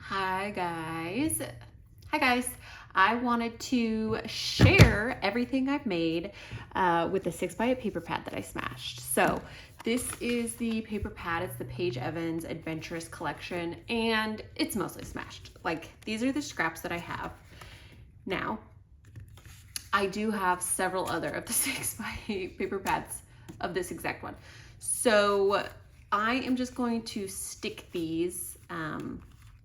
Hi guys. Hi guys. I wanted to share everything I've made with the 6x8 paper pad that I smashed. So this is the paper pad. It's the Paige Adventurous collection, and it's mostly smashed. Like, these are the scraps that I have. Now, I do have several other of the 6x8 paper pads of this exact one. So I am just going to stick these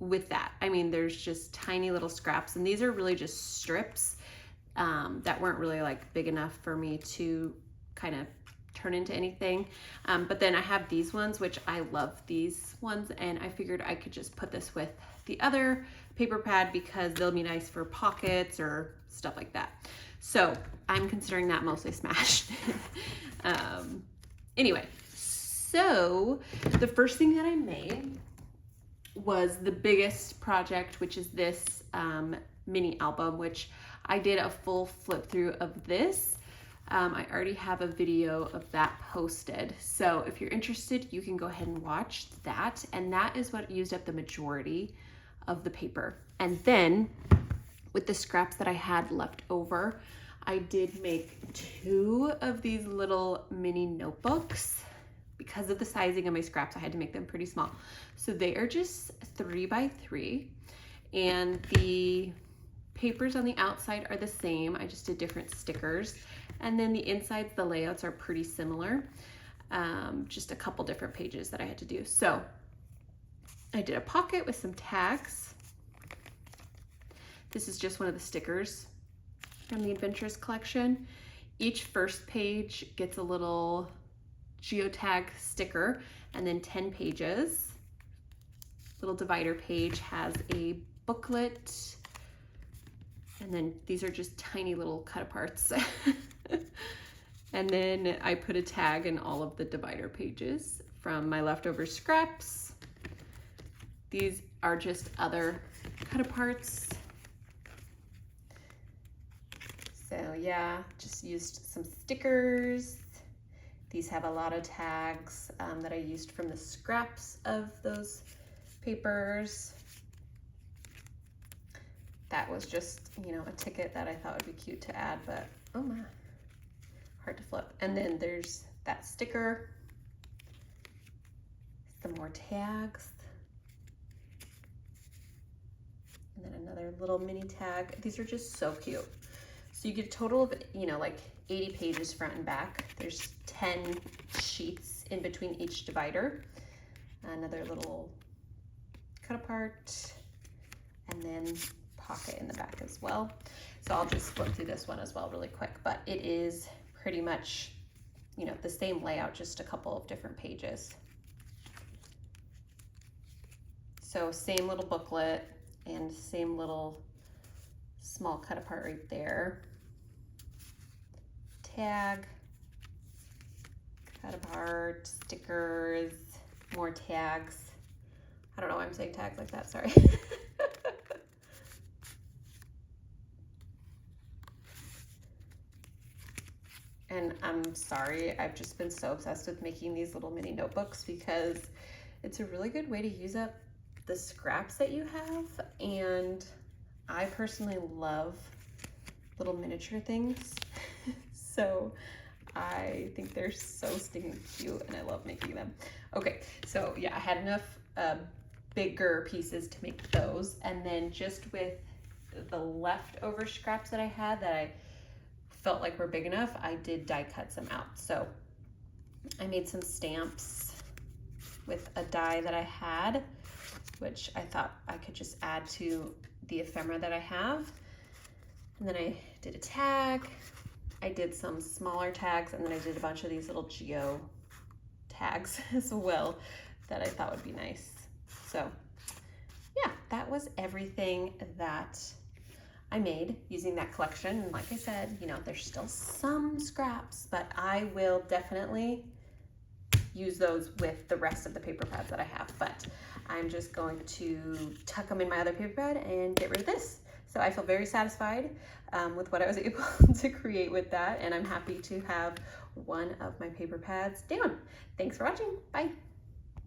with that. I mean, there's just tiny little scraps, and these are really just strips that weren't really like big enough for me to kind of turn into anything. But then I have these ones, which I love these ones, and I figured I could just put this with the other paper pad because they'll be nice for pockets or stuff like that. So I'm considering that mostly smashed. Anyway, so the first thing that I made was the biggest project, which is this mini album, which I did a full flip through of this. I already have a video of that posted. So if you're interested, you can go ahead and watch that. And that is what used up the majority of the paper. And then with the scraps that I had left over, I did make 2 of these little mini notebooks. Because of the sizing of my scraps, I had to make them pretty small. So they are just 3x3, and the papers on the outside are the same. I just did different stickers. And then the insides, the layouts are pretty similar. Just a couple different pages that I had to do. So I did a pocket with some tags. This is just one of the stickers from the Adventurous collection. Each first page gets a little geotag sticker, and then 10 pages. Little divider page has a booklet, and then these are just tiny little cut aparts. And then I put a tag in all of the divider pages from my leftover scraps. These are just other cut aparts. So yeah, just used some stickers. These have a lot of tags that I used from the scraps of those papers. That was just, you know, a ticket that I thought would be cute to add, but oh my, hard to flip. And then there's that sticker, some more tags, and then another little mini tag. These are just so cute. So you get a total of, you know, like 80 pages front and back. There's 10 sheets in between each divider. Another little cut apart, and then pocket in the back as well. So I'll just flip through this one as well really quick, but it is pretty much, you know, the same layout, just a couple of different pages. So same little booklet and same little small cut apart right there. Tag, cut apart, stickers, more tags. I don't know why I'm saying tags like that, sorry. And I'm sorry, I've just been so obsessed with making these little mini notebooks because it's a really good way to use up the scraps that you have. And I personally love little miniature things. So I think they're so stinking cute, and I love making them. Okay, so yeah, I had enough bigger pieces to make those. And then just with the leftover scraps that I had that I felt like were big enough, I did die cut some out. So I made some stamps with a die that I had, which I thought I could just add to the ephemera that I have. And then I did a tag. I did some smaller tags, and then I did a bunch of these little geo tags as well that I thought would be nice. So yeah, that was everything that I made using that collection. And like I said, you know, there's still some scraps, but I will definitely use those with the rest of the paper pads that I have. But I'm just going to tuck them in my other paper pad and get rid of this. So I feel very satisfied with what I was able to create with that, and I'm happy to have one of my paper pads down. Thanks for watching. Bye.